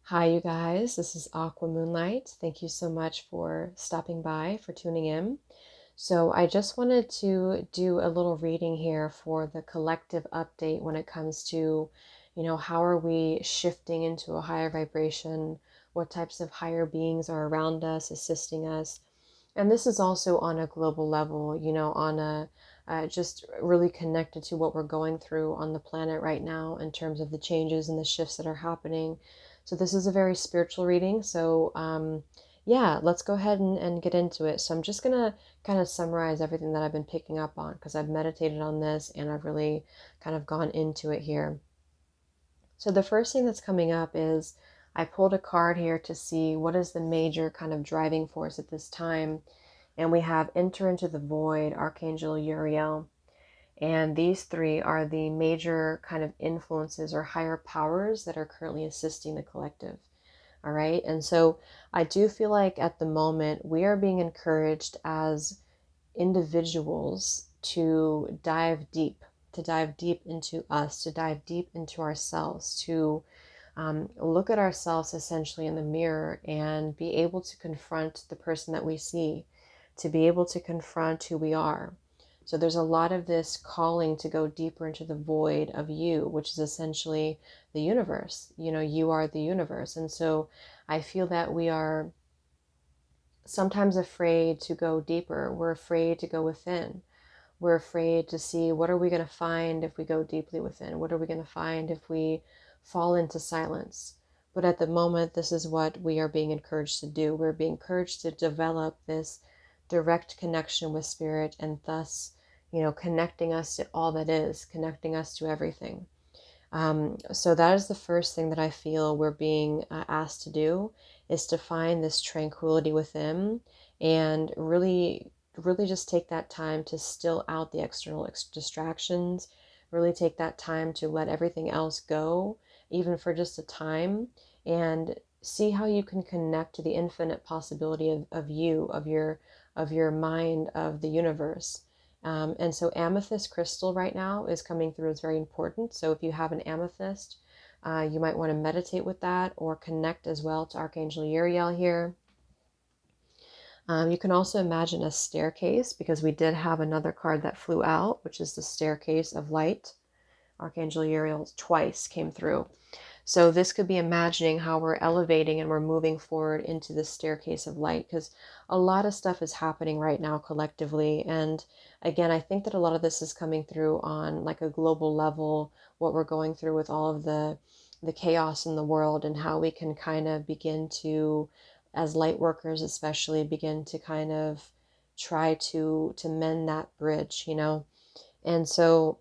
Hi, you guys. This is Aqua Moonlight. Thank you so much for stopping by, for tuning in. So, I just wanted to do a little reading here for the collective update when it comes to, how are we shifting into a higher vibration? What types of higher beings are around us, assisting us? And this is also on a global level, on a just really connected to what we're going through on the planet right now in terms of the changes and the shifts that are happening. So this is a very spiritual reading. So yeah, let's go ahead and get into it. So I'm just going to kind of summarize everything that I've been picking up on because I've meditated on this and I've really kind of gone into it here. So the first thing that's coming up is I pulled a card here to see what is the major kind of driving force at this time. And we have Enter into the Void, Archangel Uriel. And these three are the major kind of influences or higher powers that are currently assisting the collective. All right. And so I do feel like at the moment we are being encouraged as individuals to dive deep into us, to dive deep into ourselves, to look at ourselves essentially in the mirror and be able to confront the person that we see, to be able to confront who we are. So there's a lot of this calling to go deeper into the void of you, which is essentially the universe. You are the universe. And so I feel that we are sometimes afraid to go deeper. We're afraid to go within. We're afraid to see what are we going to find if we go deeply within? What are we going to find if we fall into silence? But at the moment, this is what we are being encouraged to do. We're being encouraged to develop this direct connection with spirit and thus, connecting us to all that is, connecting us to everything. So that is the first thing that I feel we're being asked to do, is to find this tranquility within and really just take that time to still out the external distractions, really take that time to let everything else go, even for just a time, and see how you can connect to the infinite possibility of you, of your mind, of the universe. And so amethyst crystal right now is coming through as very important. So if you have an amethyst, you might want to meditate with that or connect as well to Archangel Uriel here. You can also imagine a staircase, because we did have another card that flew out, which is the staircase of light. Archangel Uriel twice came through. So this could be imagining how we're elevating and we're moving forward into the staircase of light, because a lot of stuff is happening right now collectively. And again, I think that a lot of this is coming through on like a global level, what we're going through with all of the chaos in the world, and how we can kind of begin to, as light workers especially, begin to kind of try to mend that bridge, And so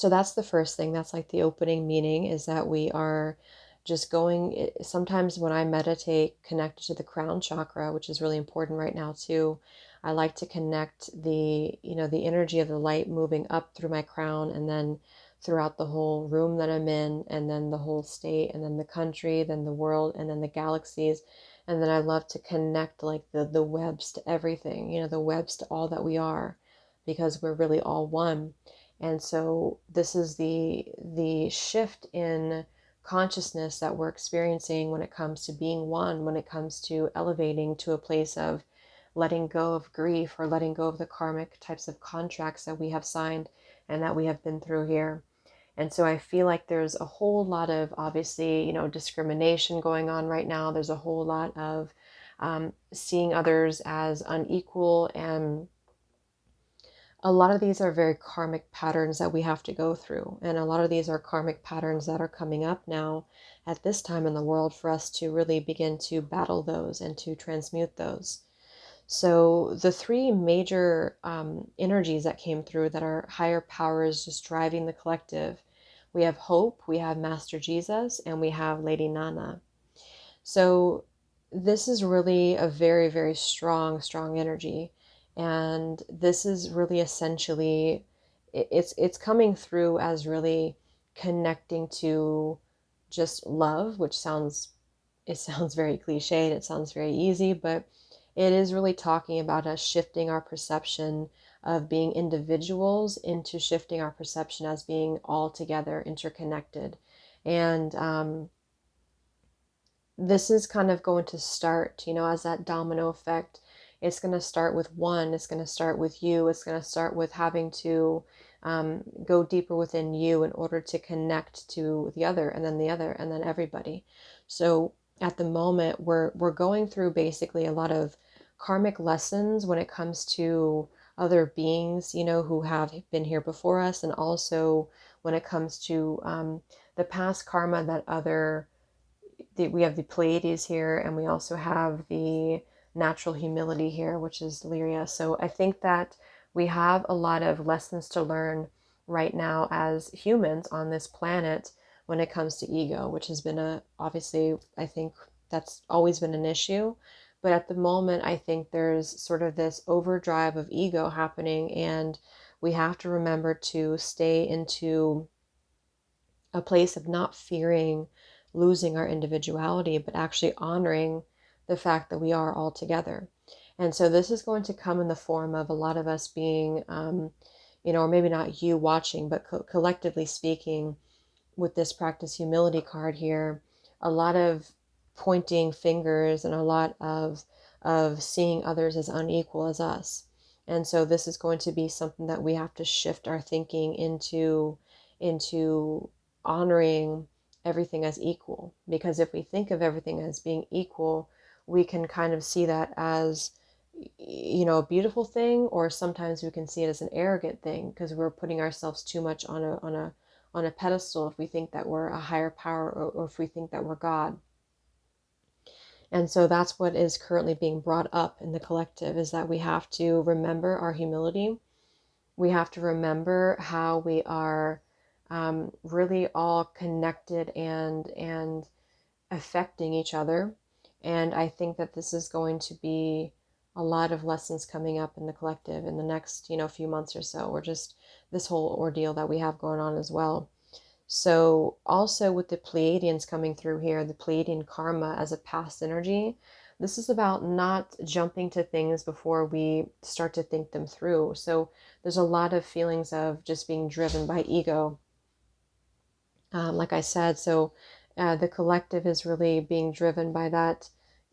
that's the first thing. That's like the opening meaning, is that we are just going. Sometimes when I meditate connected to the crown chakra, which is really important right now too, I like to connect the energy of the light moving up through my crown and then throughout the whole room that I'm in, and then the whole state, and then the country, then the world, and then the galaxies. And then I love to connect like the webs to everything, the webs to all that we are, because we're really all one. And so this is the shift in consciousness that we're experiencing when it comes to being one, when it comes to elevating to a place of letting go of grief, or letting go of the karmic types of contracts that we have signed and that we have been through here. And so I feel like there's a whole lot of, obviously, discrimination going on right now. There's a whole lot of seeing others as unequal, and a lot of these are very karmic patterns that we have to go through. And a lot of these are karmic patterns that are coming up now at this time in the world for us to really begin to battle those and to transmute those. So the three major energies that came through that are higher powers just driving the collective, we have Hope, we have Master Jesus, and we have Lady Nana. So this is really a very, very strong, strong energy. And this is really essentially, it's coming through as really connecting to just love, which sounds very cliched, it sounds very easy, but it is really talking about us shifting our perception of being individuals into shifting our perception as being all together interconnected. And this is kind of going to start, as that domino effect. It's going to start with one, it's going to start with you, it's going to start with having to go deeper within you in order to connect to the other, and then the other, and then everybody. So at the moment, we're going through basically a lot of karmic lessons when it comes to other beings, who have been here before us, and also when it comes to the past karma that we have the Pleiades here, and we also have the natural humility here, which is Lyria. So I think that we have a lot of lessons to learn right now as humans on this planet when it comes to ego, which has been obviously, I think that's always been an issue. But at the moment, I think there's sort of this overdrive of ego happening, and we have to remember to stay into a place of not fearing losing our individuality, but actually honoring the fact that we are all together. And so this is going to come in the form of a lot of us being, or maybe not you watching, but collectively speaking, with this practice humility card here, a lot of pointing fingers and a lot of seeing others as unequal as us. And so this is going to be something that we have to shift our thinking into honoring everything as equal. Because if we think of everything as being equal, we can kind of see that as a beautiful thing, or sometimes we can see it as an arrogant thing because we're putting ourselves too much on a pedestal if we think that we're a higher power, or if we think that we're God. And so that's what is currently being brought up in the collective, is that we have to remember our humility. We have to remember how we are really all connected and affecting each other. And I think that this is going to be a lot of lessons coming up in the collective in the next, few months or so, or just this whole ordeal that we have going on as well. So also with the Pleiadians coming through here, the Pleiadian karma as a past energy, this is about not jumping to things before we start to think them through. So there's a lot of feelings of just being driven by ego. Like I said, so the collective is really being driven by that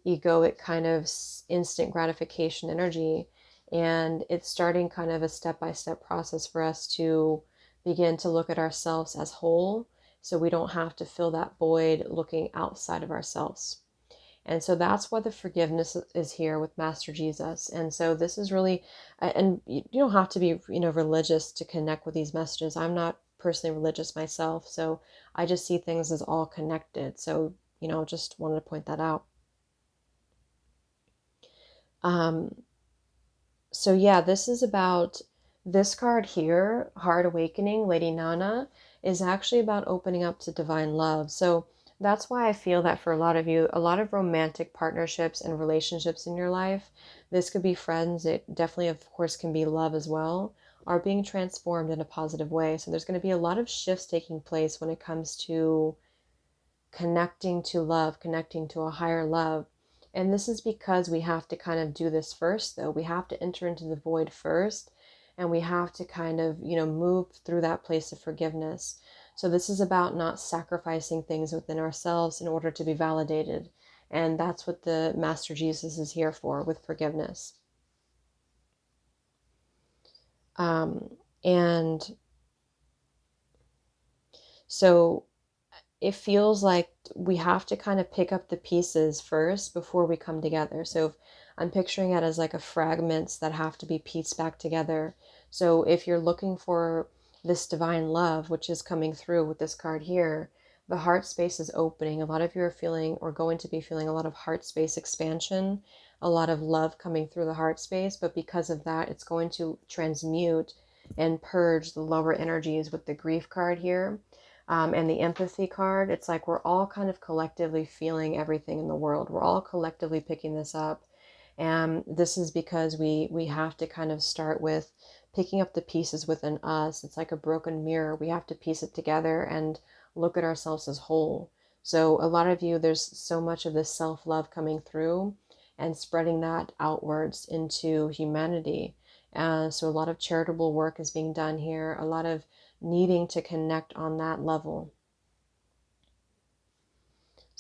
egoic kind of instant gratification energy. And it's starting kind of a step-by-step process for us to begin to look at ourselves as whole, so we don't have to fill that void looking outside of ourselves. And so that's why the forgiveness is here with Master Jesus. And so this is really, and you don't have to be, religious to connect with these messages. I'm not personally religious myself, so I just see things as all connected. So, just wanted to point that out. So yeah, this is about this card here, Heart Awakening, Lady Nana, is actually about opening up to divine love. So that's why I feel that for a lot of you, a lot of romantic partnerships and relationships in your life, this could be friends, it definitely, of course, can be love as well, are being transformed in a positive way. So there's going to be a lot of shifts taking place when it comes to connecting to love, connecting to a higher love. And this is because we have to kind of do this first, though. We have to enter into the void first, and we have to kind of, move through that place of forgiveness. So this is about not sacrificing things within ourselves in order to be validated. And that's what the Master Jesus is here for, with forgiveness. And so it feels like we have to kind of pick up the pieces first before we come together. So if I'm picturing it as like a fragments that have to be pieced back together. So if you're looking for this divine love, which is coming through with this card here, the heart space is opening. A lot of you are feeling, or going to be feeling, a lot of heart space expansion, a lot of love coming through the heart space. But because of that, it's going to transmute and purge the lower energies with the grief card here. And the empathy card, it's like we're all kind of collectively feeling everything in the world. We're all collectively picking this up. And this is because we have to kind of start with picking up the pieces within us. It's like a broken mirror. We have to piece it together and look at ourselves as whole. So a lot of you, there's so much of this self-love coming through and spreading that outwards into humanity. So a lot of charitable work is being done here. A lot of needing to connect on that level.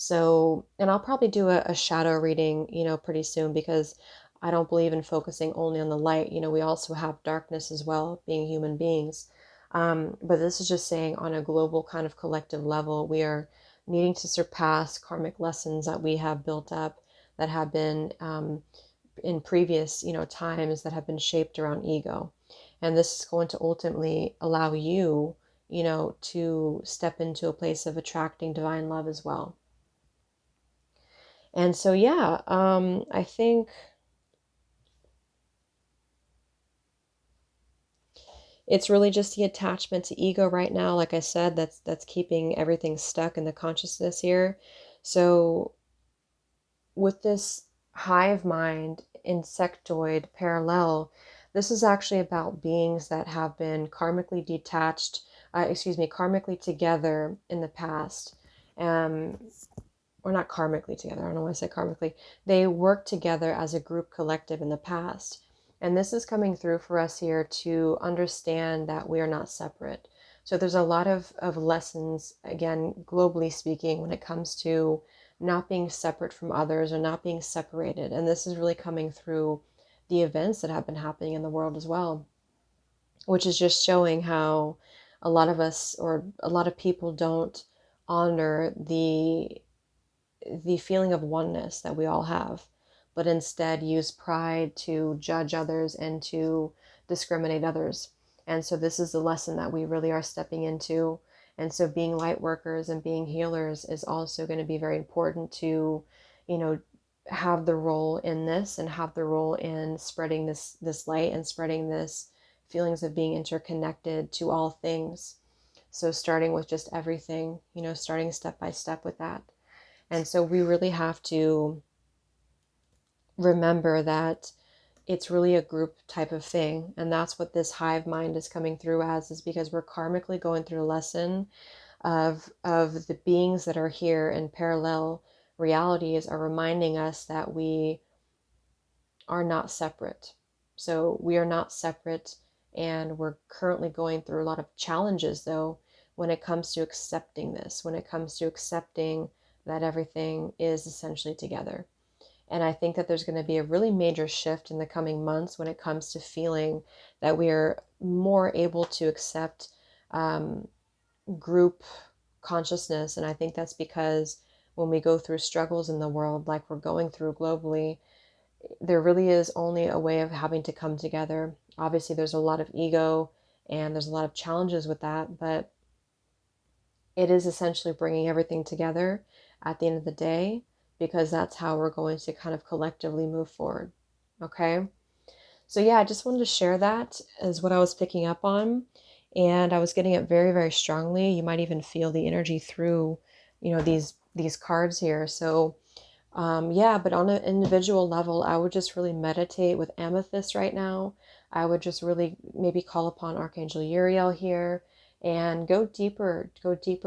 So, and I'll probably do a shadow reading, pretty soon, because I don't believe in focusing only on the light. We also have darkness as well, being human beings. But this is just saying on a global kind of collective level, we are needing to surpass karmic lessons that we have built up, that have been in previous, times, that have been shaped around ego. And this is going to ultimately allow you, to step into a place of attracting divine love as well. And so, yeah, I think it's really just the attachment to ego right now. Like I said, that's keeping everything stuck in the consciousness here. So with this hive mind insectoid parallel, this is actually about beings that have been karmically detached, karmically together in the past. Um, or not karmically together, I don't know why I said karmically. They worked together as a group collective in the past. And this is coming through for us here to understand that we are not separate. So there's a lot of lessons, again, globally speaking, when it comes to not being separate from others or not being separated. And this is really coming through the events that have been happening in the world as well, which is just showing how a lot of us, or a lot of people, don't honor the feeling of oneness that we all have, but instead use pride to judge others and to discriminate others. And so this is the lesson that we really are stepping into. And so being light workers and being healers is also going to be very important to, you know, have the role in this, and have the role in spreading this light and spreading this feelings of being interconnected to all things. So starting with just everything, starting step by step with that. And so we really have to remember that it's really a group type of thing. And that's what this hive mind is coming through as, is because we're karmically going through a lesson of the beings that are here in parallel realities are reminding us that we are not separate. So we are not separate, and we're currently going through a lot of challenges, though, when it comes to accepting this, when it comes to accepting that everything is essentially together. And I think that there's going to be a really major shift in the coming months when it comes to feeling that we are more able to accept group consciousness. And I think that's because when we go through struggles in the world, like we're going through globally, there really is only a way of having to come together. Obviously, there's a lot of ego and there's a lot of challenges with that, but it is essentially bringing everything together at the end of the day, because that's how we're going to kind of collectively move forward. Okay. So yeah, I just wanted to share that as what I was picking up on, and I was getting it very, very strongly. You might even feel the energy through, these cards here. So yeah, but on an individual level, I would just really meditate with amethyst right now. I would just really maybe call upon Archangel Uriel here and go deeper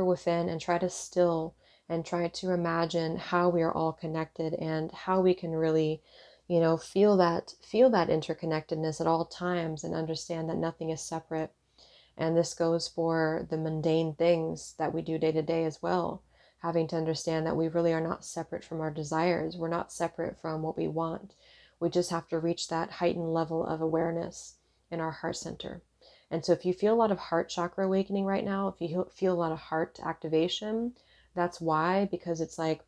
within, and try to still and try to imagine how we are all connected, and how we can really, feel that interconnectedness at all times, and understand that nothing is separate. And this goes for the mundane things that we do day to day as well. Having to understand that we really are not separate from our desires. We're not separate from what we want. We just have to reach that heightened level of awareness in our heart center. And so if you feel a lot of heart chakra awakening right now, if you feel a lot of heart activation, that's why, because it's like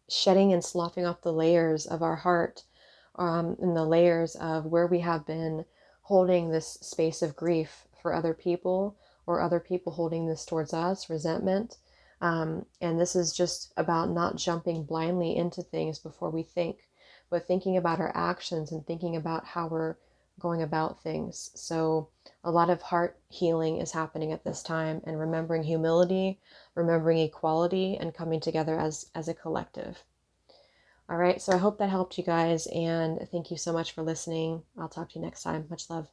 shedding and sloughing off the layers of our heart, and the layers of where we have been holding this space of grief for other people, or other people holding this towards us, resentment. And this is just about not jumping blindly into things before we think, but thinking about our actions and thinking about how we're going about things. So a lot of heart healing is happening at this time, and remembering humility, remembering equality, and coming together as a collective. All right, so I hope that helped you guys, and thank you so much for listening. I'll talk to you next time. Much love.